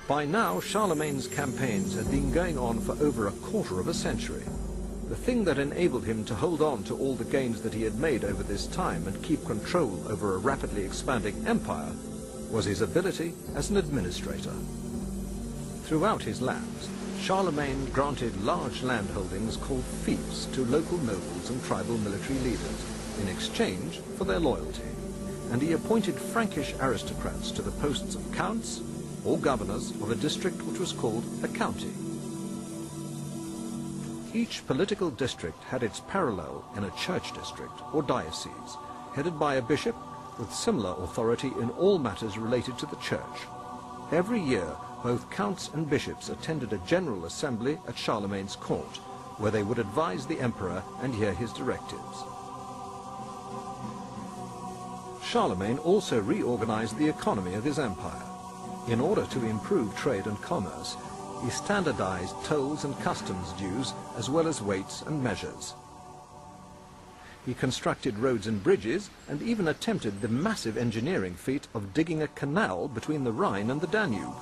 By now, Charlemagne's campaigns had been going on for over a quarter of a century. The thing that enabled him to hold on to all the gains that he had made over this time and keep control over a rapidly expanding empire was his ability as an administrator. Throughout his lands, Charlemagne granted large landholdings called fiefs to local nobles and tribal military leaders in exchange for their loyalty, and he appointed Frankish aristocrats to the posts of counts or governors of a district which was called a county. Each political district had its parallel in a church district or diocese, headed by a bishop with similar authority in all matters related to the church. Every year, both counts and bishops attended a general assembly at Charlemagne's court, where they would advise the emperor and hear his directives. Charlemagne also reorganized the economy of his empire. In order to improve trade and commerce, he standardized tolls and customs dues as well as weights and measures. He constructed roads and bridges and even attempted the massive engineering feat of digging a canal between the Rhine and the Danube.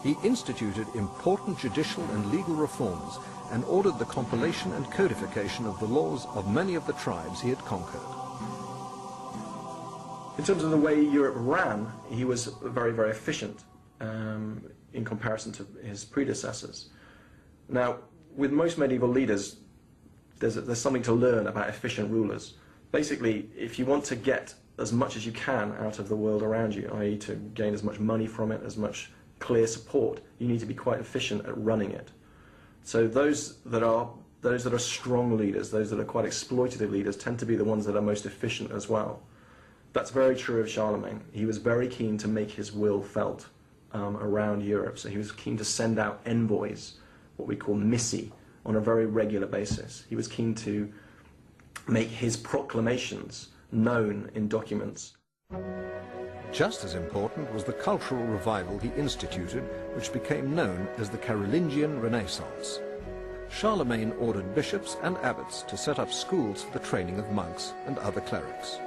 He instituted important judicial and legal reforms and ordered the compilation and codification of the laws of many of the tribes he had conquered. In terms of the way Europe ran, he was very, very efficient in comparison to his predecessors. Now, with most medieval leaders, there's something to learn about efficient rulers. Basically, if you want to get as much as you can out of the world around you, i.e. to gain as much money from it, as much clear support, you need to be quite efficient at running it. So those that are strong leaders, those that are quite exploitative leaders, tend to be the ones that are most efficient as well. That's very true of Charlemagne. He was very keen to make his will felt around Europe, so he was keen to send out envoys, what we call missi, on a very regular basis. He was keen to make his proclamations known in documents. Just as important was the cultural revival he instituted, which became known as the Carolingian Renaissance. Charlemagne ordered bishops and abbots to set up schools for the training of monks and other clerics.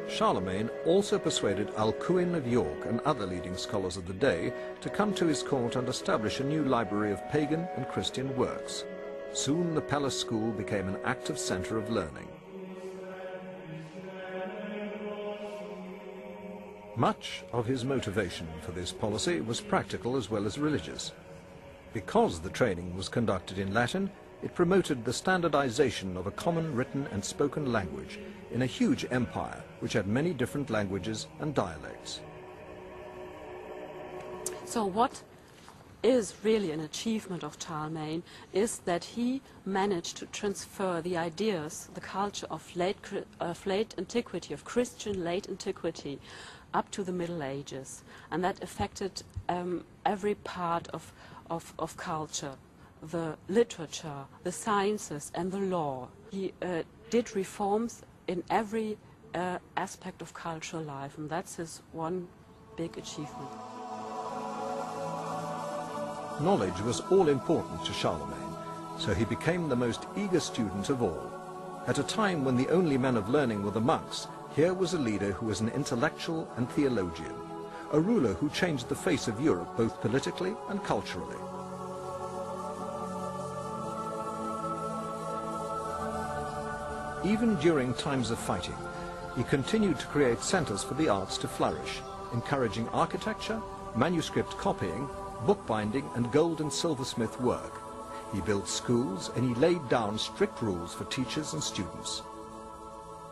Charlemagne also persuaded Alcuin of York and other leading scholars of the day to come to his court and establish a new library of pagan and Christian works. Soon the palace school became an active center of learning. Much of his motivation for this policy was practical as well as religious. Because the training was conducted in Latin, it promoted the standardization of a common written and spoken language in a huge empire which had many different languages and dialects. So what is really an achievement of Charlemagne is that he managed to transfer the ideas, the culture of late antiquity, of Christian late antiquity, up to the Middle Ages, and that affected every part of culture, the literature, the sciences and the law. He did reforms in every aspect of cultural life, and that's his one big achievement. Knowledge was all important to Charlemagne, so he became the most eager student of all. At a time when the only men of learning were the monks, here was a leader who was an intellectual and theologian, a ruler who changed the face of Europe both politically and culturally. Even during times of fighting, he continued to create centers for the arts to flourish, encouraging architecture, manuscript copying, bookbinding and gold and silversmith work. He built schools and he laid down strict rules for teachers and students.